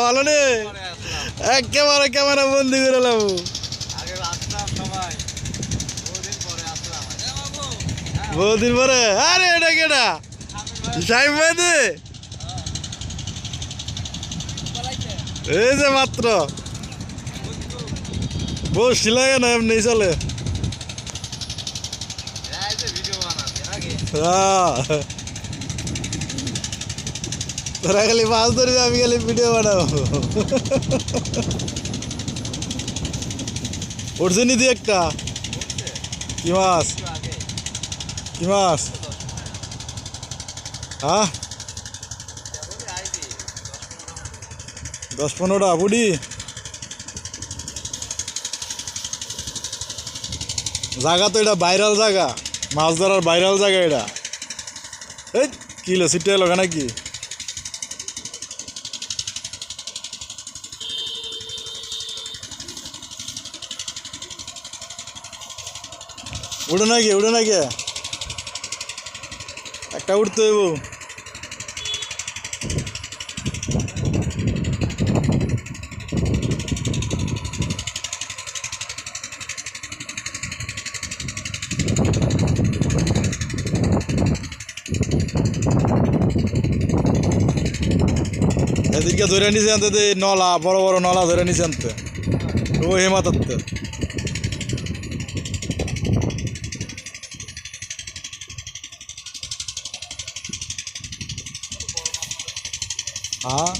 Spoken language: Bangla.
ভালো নে একেবারে ক্যামেরা বন্দি করে লাভ বহুদিন পরে। আরে এটা কেটা সাইম ভাইদে এই যে মাত্র বসছিল কেন এমনি চলে। তোরা খালি মাছ ধরবি আমি খালি ভিডিও বানাবো। উঠছে নি দি একটা কি মাছ কি মাছ হ্যাঁ 10-15টা বুড়ি জায়গা তো এটা ভাইরাল জায়গা মাছ ধরার ভাইরাল জায়গা এটা। এই কিলো সিটে এলো নাকি উঠে নাকি একটা উঠতে হইব। এদিকে ধরে নিচে আনতে নলা বড় বড় নলা ধরে নিচে আনতে ও হেমাতাতে হ্যাঁ